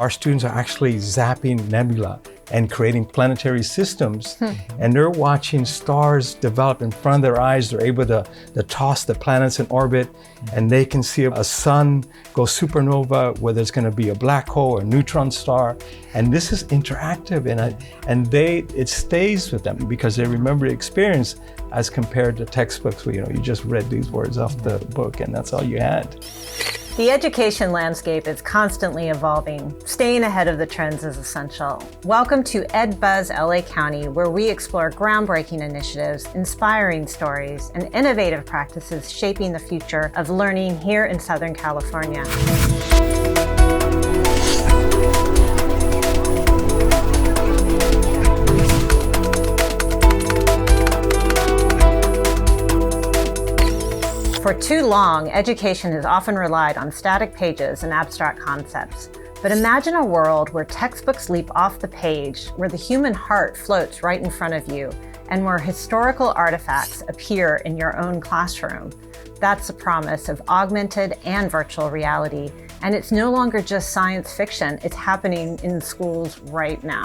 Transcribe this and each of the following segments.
Our students are actually zapping nebula and creating planetary systems, and they're watching stars develop in front of their eyes. They're able to toss the planets in orbit, and they can see a sun go supernova, whether it's going to be a black hole or a neutron star. And this is interactive, and it stays with them because they remember the experience as compared to textbooks where you just read these words off the book and that's all you had. The education landscape is constantly evolving. Staying ahead of the trends is essential. Welcome to EdBuzz LA County, where we explore groundbreaking initiatives, inspiring stories, and innovative practices shaping the future of learning here in Southern California. For too long, education has often relied on static pages and abstract concepts. But imagine a world where textbooks leap off the page, where the human heart floats right in front of you, and where historical artifacts appear in your own classroom. That's the promise of augmented and virtual reality. And it's no longer just science fiction, it's happening in schools right now.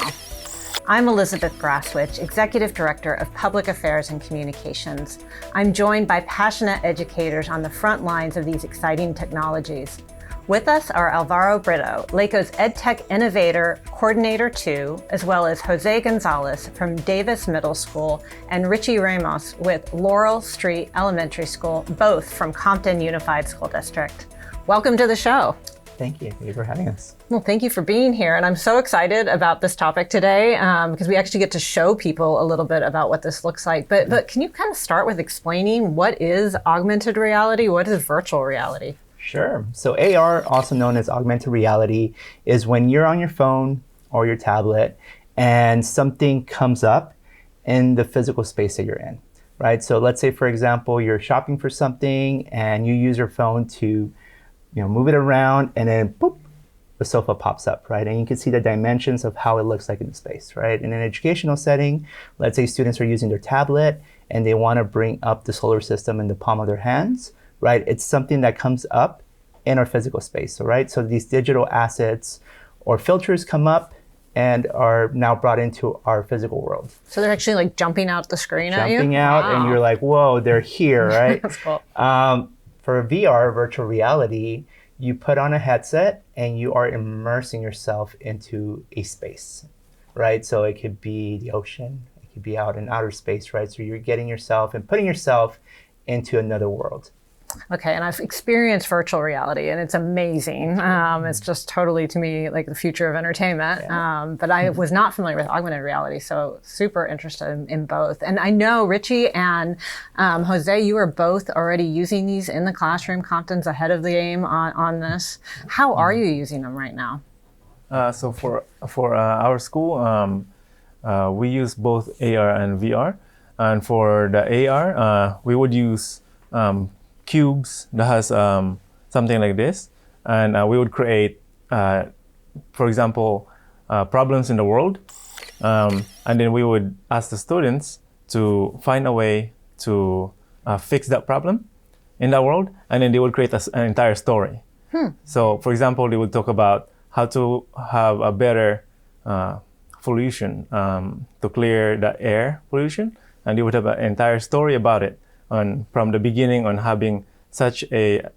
I'm Elizabeth Braswich, Executive Director of Public Affairs and Communications. I'm joined by passionate educators on the front lines of these exciting technologies. With us are Alvaro Brito, LACOE's EdTech Innovator Coordinator 2, as well as Jose Gonzalez from Davis Middle School, and Richie Ramos with Laurel Street Elementary School, both from Compton Unified School District. Welcome to the show. Thank you. Thank you for having us. Well, thank you for being here. And I'm so excited about this topic today because we actually get to show people a little bit about what this looks like. But can you kind of start with explaining what is augmented reality? What is virtual reality? Sure. So AR, also known as augmented reality, is when you're on your phone or your tablet and something comes up in the physical space that you're in, right? So let's say, for example, you're shopping for something and you use your phone to move it around, and then boop, the sofa pops up, right? And you can see the dimensions of how it looks like in the space, right? In an educational setting, let's say students are using their tablet and they want to bring up the solar system in the palm of their hands, right? It's something that comes up in our physical space, right? So these digital assets or filters come up and are now brought into our physical world. So they're actually like jumping out the screen at you? Jumping out, wow. And you're like, whoa, they're here, right? That's cool. For VR, virtual reality, you put on a headset and you are immersing yourself into a space, right? So it could be the ocean, it could be out in outer space, right? So you're getting yourself and putting yourself into another world. Okay, and I've experienced virtual reality, and it's amazing. It's just totally, to me, like the future of entertainment. Yeah. But I was not familiar with augmented reality, so super interested in both. And I know Richie and Jose, you are both already using these in the classroom. Compton's ahead of the game on this. How are you using them right now? So for our school, we use both AR and VR. And for the AR, we would use cubes that has something like this, and we would create, for example, problems in the world, and then we would ask the students to find a way to fix that problem in that world, and then they would create an entire story. So, for example, they would talk about how to have a better pollution, to clear the air pollution, and they would have an entire story about it. From the beginning on having such a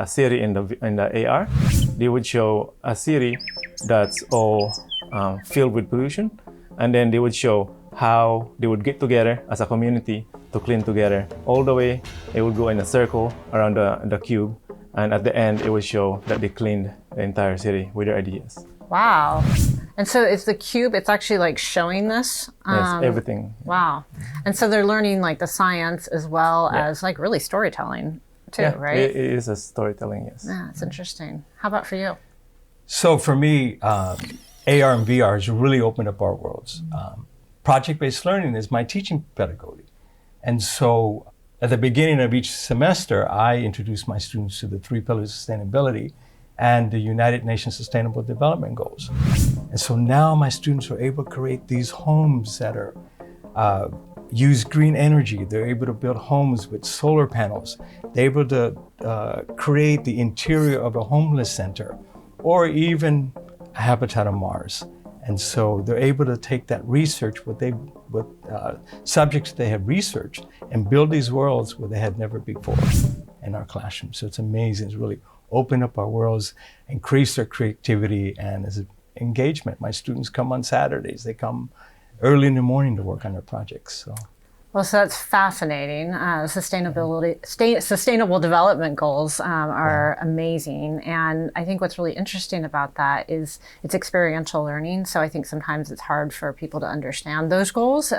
city in the AR, they would show a city that's all filled with pollution, and then they would show how they would get together as a community to clean together. All the way, they would go in a circle around the cube, and at the end, it would show that they cleaned the entire city with their ideas. Wow. And so is the cube, it's actually like showing this? Yes, everything. Wow. And so they're learning like the science as well as like really storytelling too, right? It is a storytelling, yes. Yeah, it's interesting. How about for you? So for me, AR and VR has really opened up our worlds. Project-based learning is my teaching pedagogy. And so at the beginning of each semester, I introduce my students to the 3 pillars of sustainability and the United Nations Sustainable Development Goals. And so now my students are able to create these homes that are use green energy. They're able to build homes with solar panels. They're able to create the interior of a homeless center, or even a habitat on Mars. And so they're able to take that research, with subjects they have researched, and build these worlds where they had never before in our classroom. So it's amazing. It's really opened up our worlds, increased their creativity, and as engagement. My students come on Saturdays. They come early in the morning to work on their projects. So. Well, so that's fascinating. Sustainable development goals are amazing. And I think what's really interesting about that is it's experiential learning. So I think sometimes it's hard for people to understand those goals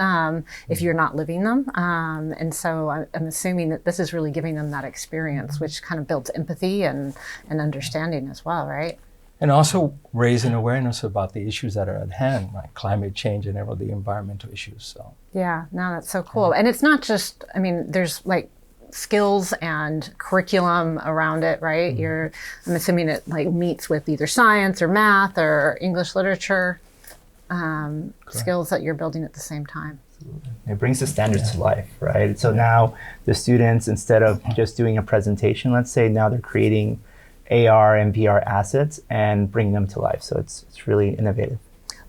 if you're not living them. And so I'm assuming that this is really giving them that experience, which kind of builds empathy and understanding as well, right? And also raising awareness about the issues that are at hand, like climate change and the environmental issues. So. Yeah, no, that's so cool. And it's not just, I mean, there's like skills and curriculum around it, right? I'm assuming it like meets with either science or math or English literature, skills that you're building at the same time. It brings the standards to life, right? So now the students, instead of just doing a presentation, let's say, now they're creating AR and VR assets and bring them to life. So it's really innovative.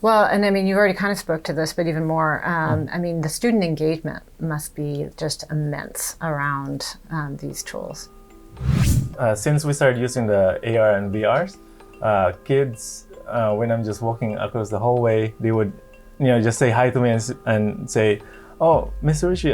Well, and I mean, you already kind of spoke to this, but even more, I mean, the student engagement must be just immense around these tools. Since we started using the AR and VRs, kids, when I'm just walking across the hallway, they would, just say hi to me and say, "Oh, Mr. Richie,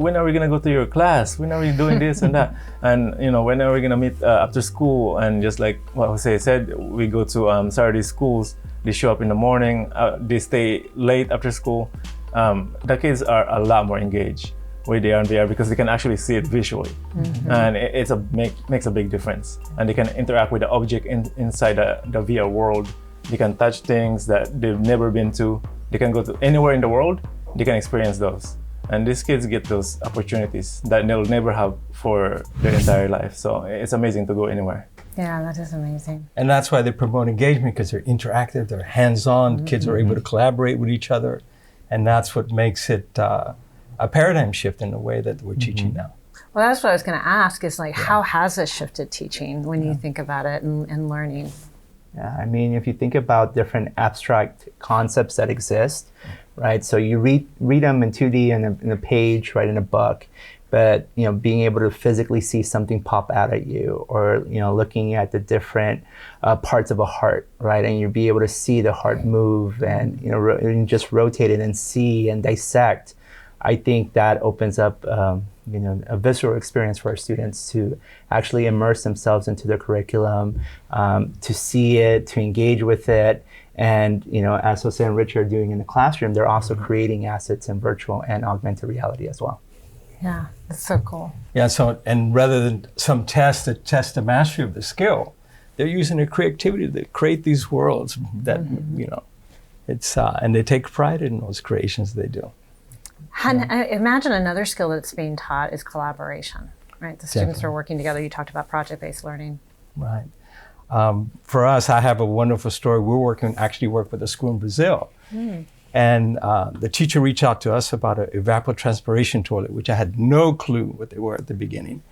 when are we gonna go to your class? When are we doing this and that? And when are we gonna meet after school?" And just like what Jose said, we go to Saturday schools. They show up in the morning. They stay late after school. The kids are a lot more engaged with the AR and VR because they can actually see it visually, and makes a big difference. And they can interact with the object inside the VR world. They can touch things that they've never been to. They can go to anywhere in the world. They can experience those. And these kids get those opportunities that they'll never have for their entire life. So it's amazing to go anywhere. Yeah, that is amazing. And that's why they promote engagement, because they're interactive, they're hands-on, kids are able to collaborate with each other. And that's what makes it a paradigm shift in the way that we're teaching now. Well, that's what I was going to ask is like, how has this shifted teaching when you think about it and learning? Yeah, I mean, if you think about different abstract concepts that exist, right? So you read them in 2D in a page, right, in a book, but being able to physically see something pop out at you, or looking at the different parts of a heart, right, and you'll be able to see the heart move and and just rotate it and see and dissect. I think that opens up a visceral experience for our students to actually immerse themselves into the curriculum, to see it, to engage with it. And as Jose and Richie are doing in the classroom, they're also creating assets in virtual and augmented reality as well. Yeah, that's so cool. Yeah, and rather than some test that test the mastery of the skill, they're using their creativity to create these worlds that, it's, and they take pride in those creations they do. And I imagine another skill that's being taught is collaboration, right? The students are working together. You talked about project-based learning. Right. For us, I have a wonderful story. Actually work with a school in Brazil. And the teacher reached out to us about an evapotranspiration toilet, which I had no clue what they were at the beginning.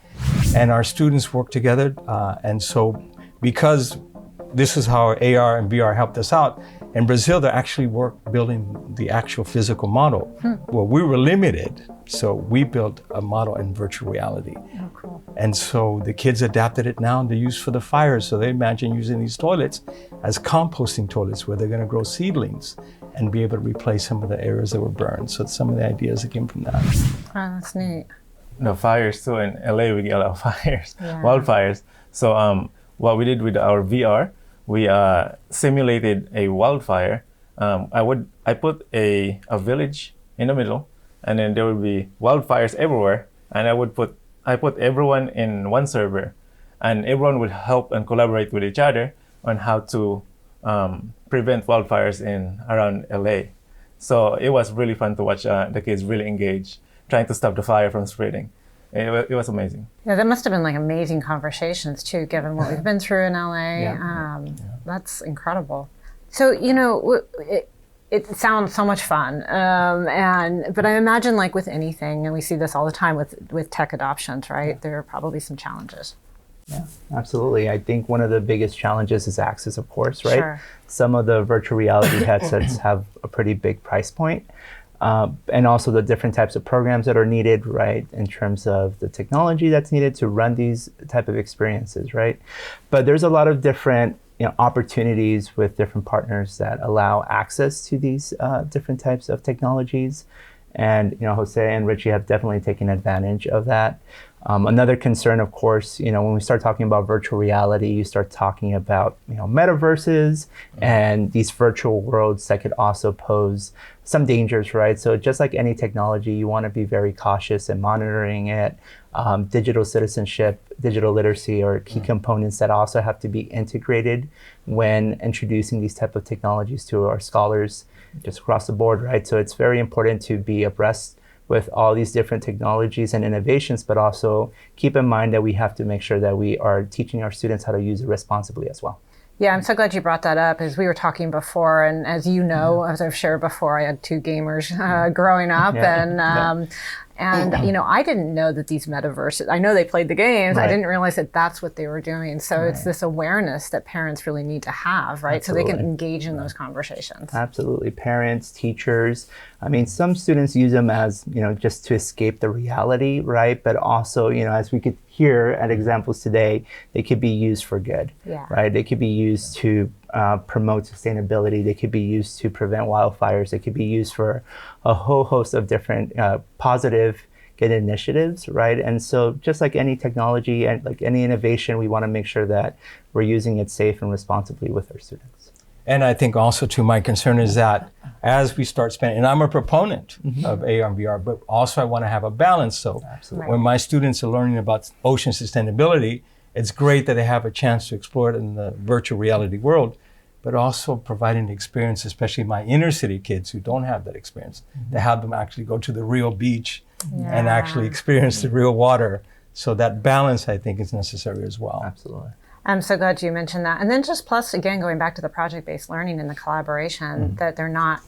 And our students worked together. And so because this is how AR and VR helped us out, in Brazil, they actually building the actual physical model. Well, we were limited, so we built a model in virtual reality. Oh, cool. And so the kids adapted it now to use for the fires. So they imagine using these toilets as composting toilets where they're going to grow seedlings and be able to replace some of the areas that were burned. So some of the ideas that came from that. Oh, that's neat. The fires too, in LA we get a lot of fires, wildfires. So what we did with our VR, we simulated a wildfire. I put a village in the middle, and then there would be wildfires everywhere. And I put everyone in one server, and everyone would help and collaborate with each other on how to prevent wildfires around LA. So it was really fun to watch the kids really engage, trying to stop the fire from spreading. It was amazing. Yeah, that must have been like amazing conversations too, given what we've been through in LA. That's incredible. So, it sounds so much fun. But I imagine like with anything, and we see this all the time with tech adoptions, right? There are probably some challenges. Yeah, absolutely. I think one of the biggest challenges is access, of course, right? Sure. Some of the virtual reality headsets have a pretty big price point. And also the different types of programs that are needed, right, in terms of the technology that's needed to run these type of experiences, right? But there's a lot of different opportunities with different partners that allow access to these different types of technologies. And Jose and Richie have definitely taken advantage of that. Another concern, of course, when we start talking about virtual reality, you start talking about metaverses and these virtual worlds that could also pose some dangers, right? So just like any technology, you want to be very cautious in monitoring it. Digital citizenship, digital literacy are key components that also have to be integrated when introducing these type of technologies to our scholars just across the board, right? So it's very important to be abreast with all these different technologies and innovations, but also keep in mind that we have to make sure that we are teaching our students how to use it responsibly as well. Yeah, I'm so glad you brought that up, as we were talking before, and as you know, as I've shared before, I had two gamers growing up, and I didn't know that these metaverses, I know they played the games, I didn't realize that that's what they were doing. So it's this awareness that parents really need to have, right? Absolutely. So they can engage in those conversations. Absolutely. Parents, teachers. I mean, some students use them as, just to escape the reality, right? But also, as we could hear at examples today, they could be used for good, right? They could be used to promote sustainability. They could be used to prevent wildfires. They could be used for a whole host of different positive, good initiatives, right? And so just like any technology and like any innovation, we want to make sure that we're using it safe and responsibly with our students. And I think also too, my concern is that as we start spending, and I'm a proponent of AR and VR, but also I want to have a balance. So when my students are learning about ocean sustainability, it's great that they have a chance to explore it in the virtual reality world, but also providing the experience, especially my inner city kids who don't have that experience, to have them actually go to the real beach and actually experience the real water. So that balance, I think, is necessary as well. Absolutely. I'm so glad you mentioned that. And then just plus, again, going back to the project-based learning and the collaboration, that they're not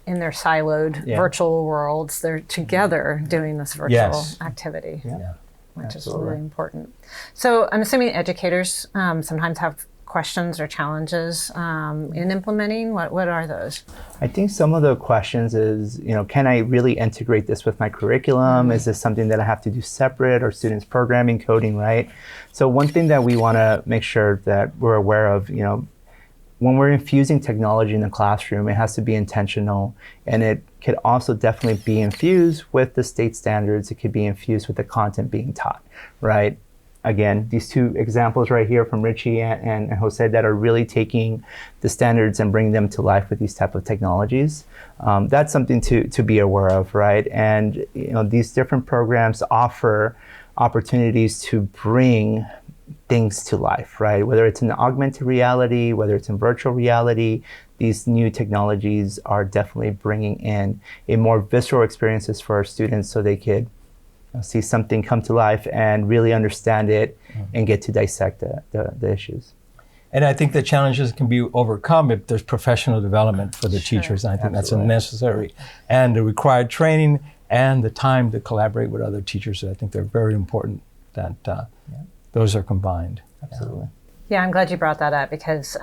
in their siloed virtual worlds. They're together doing this virtual activity, which is really important. So I'm assuming educators sometimes have questions or challenges in implementing. What are those? I think some of the questions is, can I really integrate this with my curriculum? Is this something that I have to do separate, or students programming, coding, right? So one thing that we want to make sure that we're aware of, when we're infusing technology in the classroom, it has to be intentional, and it could also definitely be infused with the state standards. It could be infused with the content being taught, right? Again, these two examples right here from Richie and Jose that are really taking the standards and bringing them to life with these type of technologies. That's something to be aware of, right? And these different programs offer opportunities to bring things to life, right? Whether it's in augmented reality, whether it's in virtual reality, these new technologies are definitely bringing in a more visceral experiences for our students so they could see something come to life and really understand it and get to dissect the issues. And I think the challenges can be overcome if there's professional development for the teachers. And I think that's necessary. And the required training and the time to collaborate with other teachers. I think they're very important that those are combined. Absolutely. Yeah, I'm glad you brought that up because,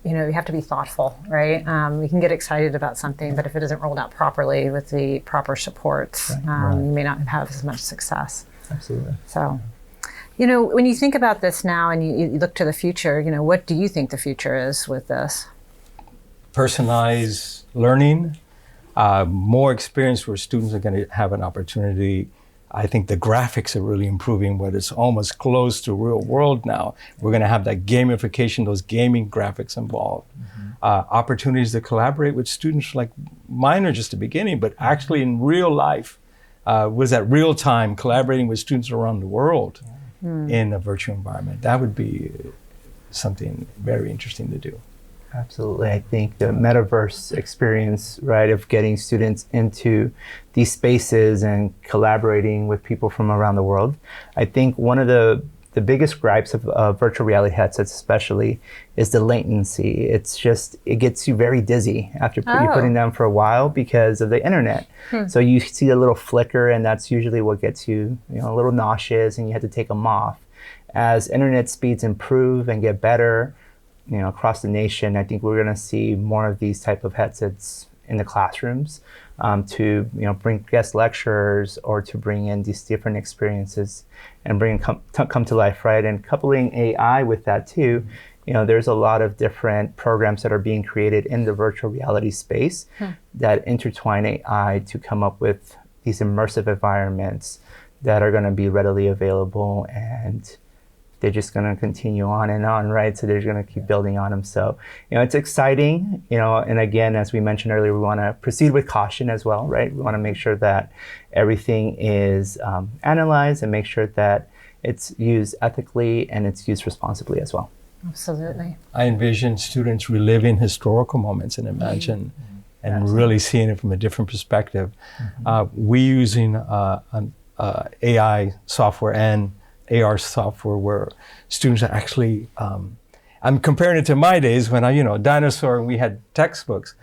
you have to be thoughtful, right? We can get excited about something, but if it isn't rolled out properly with the proper supports, you may not have as much success. Absolutely. So, when you think about this now and you look to the future, what do you think the future is with this? Personalized learning, more experience where students are going to have an opportunity. I think the graphics are really improving, but it's almost close to real world now. We're going to have that gamification, those gaming graphics involved. Opportunities to collaborate with students, like mine are just the beginning, but actually in real life, was that real time collaborating with students around the world in a virtual environment. That would be something very interesting to do. Absolutely. I think the metaverse experience, right, of getting students into these spaces and collaborating with people from around the world. I think one of the biggest gripes of virtual reality headsets especially is the latency. It gets you very dizzy after you're putting them for a while because of the internet. So you see a little flicker, and that's usually what gets you, a little nauseous, and you have to take them off. as internet speeds improve and get better, across the nation, I think we're going to see more of these type of headsets in the classrooms to bring guest lecturers or to bring in these different experiences and come to life, right? And coupling AI with that too, there's a lot of different programs that are being created in the virtual reality space that intertwine AI to come up with these immersive environments that are going to be readily available, and they're just going to continue on and on, right? So they're going to keep building on them. So, it's exciting, and again, as we mentioned earlier, we want to proceed with caution as well, right? We want to make sure that everything is analyzed and make sure that it's used ethically and it's used responsibly as well. Absolutely. I envision students reliving historical moments and imagine and really seeing it from a different perspective. We using AI software and AR software where students are actually, I'm comparing it to my days when dinosaur and we had textbooks,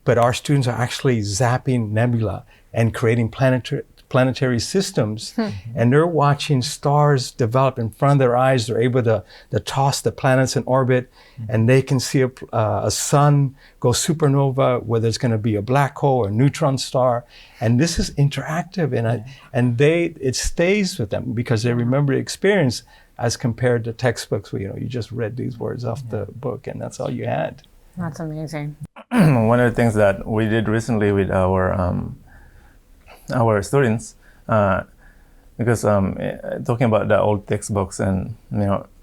but our students are actually zapping nebula and creating planetary systems, and they're watching stars develop in front of their eyes. They're able to toss the planets in orbit, and they can see a sun go supernova, whether it's going to be a black hole or a neutron star. And this is interactive, and it stays with them because they remember the experience as compared to textbooks where you just read these words off the book and that's all you had. That's amazing. One of the things that we did recently with our students, because talking about the old textbooks, and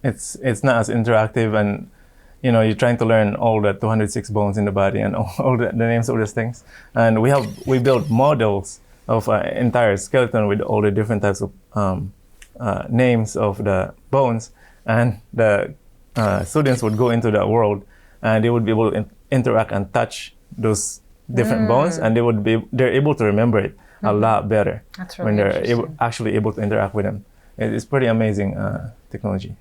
it's not as interactive, and you're trying to learn all the 206 bones in the body and all the names of these things, and we built models of an entire skeleton with all the different types of names of the bones, and the students would go into that world and they would be able to interact and touch those different bones, and they're able to remember it a lot better. That's really when they're interesting. actually able to interact with them. It's pretty amazing technology.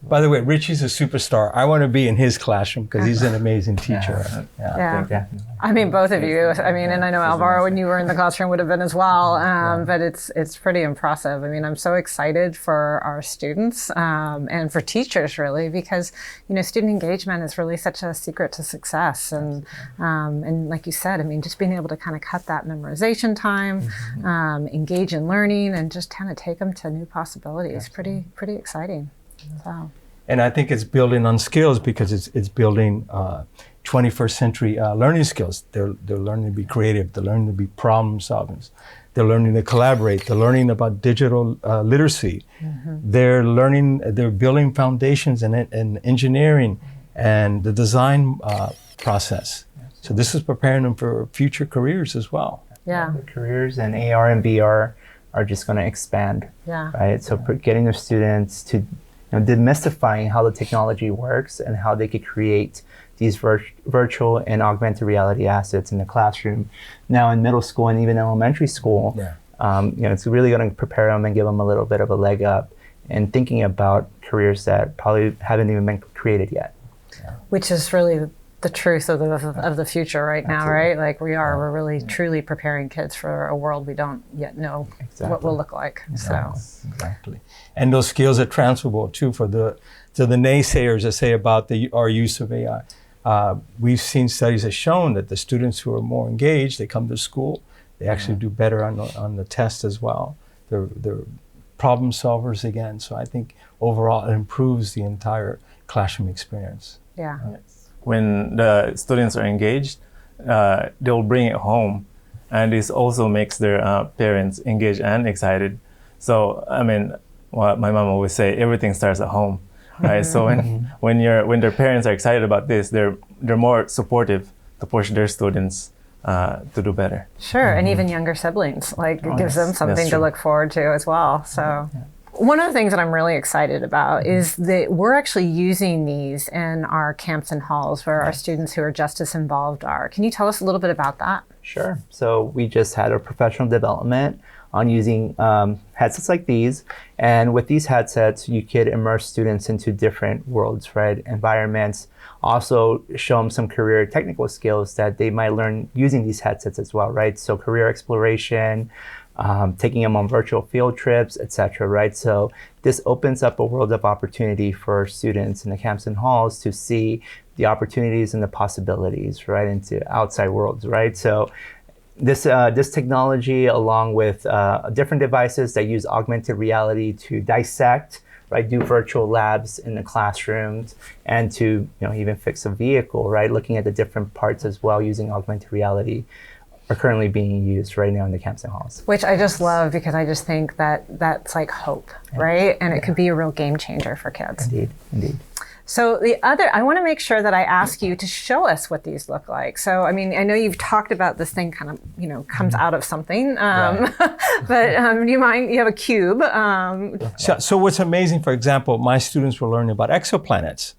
By the way, Richie's a superstar. I want to be in his classroom because he's an amazing teacher. Yeah. I mean, both of you. I mean, and I know Alvaro, when you were in the classroom, would have been as well. But it's pretty impressive. I mean, I'm so excited for our students and for teachers, really, because student engagement is really such a secret to success. And like you said, I mean, just being able to kind of cut that memorization time, engage in learning, and just kind of take them to new possibilities. Pretty exciting. So. And I think it's building on skills because it's building 21st century learning skills. They're learning to be creative. They're learning to be problem solvers. They're learning to collaborate. They're learning about digital literacy. They're building foundations in engineering and the design process. So this is preparing them for future careers as well. Yeah. The careers and AR and VR are just going to expand. Yeah. Right. So getting the students to demystifying how the technology works and how they could create these virtual and augmented reality assets in the classroom. Now in middle school and even elementary school, it's really going to prepare them and give them a little bit of a leg up in thinking about careers that probably haven't even been created yet. Which is really the truth of the future right now, right? Like we're really truly preparing kids for a world we don't yet know what will look like. So exactly, and those skills are transferable too to the naysayers that say about our use of AI. We've seen studies that shown that the students who are more engaged, they come to school, they actually do better on the test as well. They're problem solvers again. So I think overall it improves the entire classroom experience. Yeah. When the students are engaged, they'll bring it home, and this also makes their parents engaged and excited. So I mean, what my mom always say, everything starts at home, right? So when their parents are excited about this, they're more supportive to push their students to do better. Sure, and even younger siblings, it gives them something to look forward to as well. So. One of the things that I'm really excited about is that we're actually using these in our camps and halls where our students who are just as involved are. Can you tell us a little bit about that? Sure. So we just had a professional development on using headsets like these. And with these headsets, you could immerse students into different worlds, right? Environments. Also show them some career technical skills that they might learn using these headsets as well, right? So career exploration, taking them on virtual field trips, etc. Right? So this opens up a world of opportunity for students in the camps and halls to see the opportunities and the possibilities, right, into outside worlds, right? So this technology, along with different devices that use augmented reality to dissect, right, do virtual labs in the classrooms, and to even fix a vehicle, right, looking at the different parts as well using augmented reality, are currently being used right now in the camps and halls. Which I just love, because I just think that that's like hope, right? And it could be a real game changer for kids. Indeed. So I want to make sure that I ask you to show us what these look like. So, I mean, I know you've talked about this thing kind of, comes out of something, but do you mind, you have a cube. So what's amazing, for example, my students were learning about exoplanets.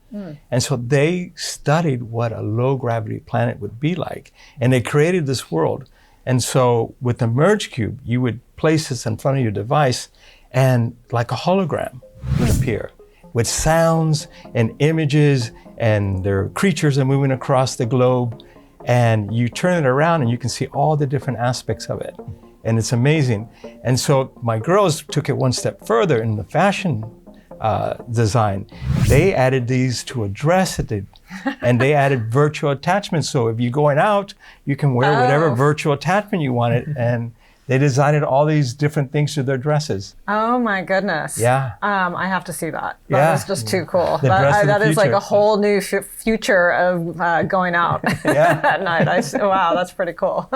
And so they studied what a low gravity planet would be like. And they created this world. And so with the Merge Cube, you would place this in front of your device and like a hologram would appear, with sounds and images, and their creatures are moving across the globe. And you turn it around and you can see all the different aspects of it. And it's amazing. And so my girls took it one step further in the fashion design. They added these to a dress, and they added virtual attachments. So if you're going out, you can wear whatever virtual attachment you wanted. And they designed all these different things to their dresses. Oh my goodness. Yeah. I have to see that. Yeah. That is just too cool. The dress of the that is like future. a whole new future of going out at night. Wow, that's pretty cool.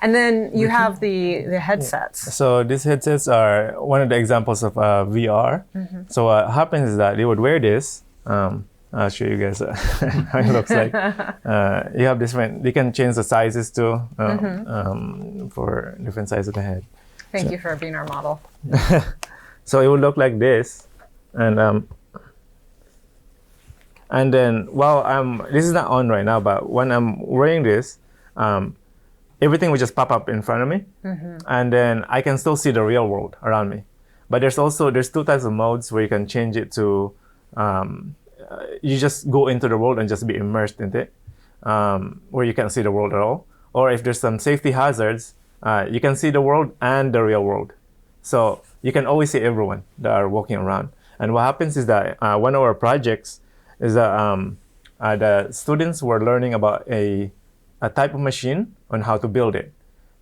And then you have the headsets. So these headsets are one of the examples of VR. So what happens is that they would wear this. I'll show you guys how it looks like. You have different, they can change the sizes too for different sizes of the head. Thank you for being our model. So it would look like this. And then this is not on right now, but when I'm wearing this, everything will just pop up in front of me. And then I can still see the real world around me. But there's two types of modes where you can change it to, you just go into the world and just be immersed in it, where you can't see the world at all. Or if there's some safety hazards, you can see the world and the real world. So you can always see everyone that are walking around. And what happens is that one of our projects is that the students were learning about a type of machine on how to build it.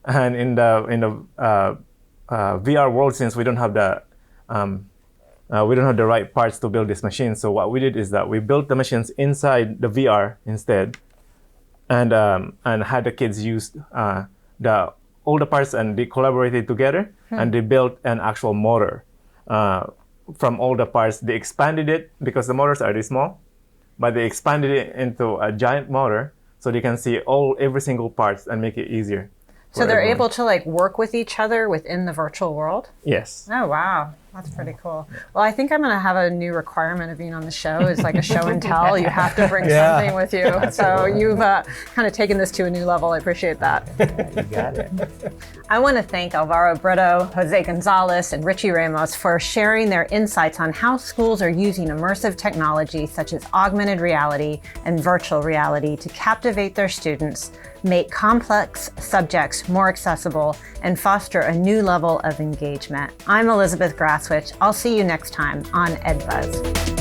And in the VR world, since we don't have the right parts to build this machine. So what we did is that we built the machines inside the VR instead, and had the kids use all the parts, and they collaborated together, and they built an actual motor from all the parts. They expanded it because the motors are really small, but they expanded it into a giant motor so they can see every single parts and make it easier. So they're everyone. able to like work with each other within the virtual world? Yes. Oh, wow. That's pretty cool. Well, I think I'm going to have a new requirement of being on the show. It's like a show and tell. You have to bring something with you. So you've kind of taken this to a new level. I appreciate that. You got it. I want to thank Alvaro Brito, Jose Gonzalez, and Richie Ramos for sharing their insights on how schools are using immersive technology such as augmented reality and virtual reality to captivate their students, make complex subjects more accessible, and foster a new level of engagement. I'm Elizabeth Grasswich. I'll see you next time on EdBuzz.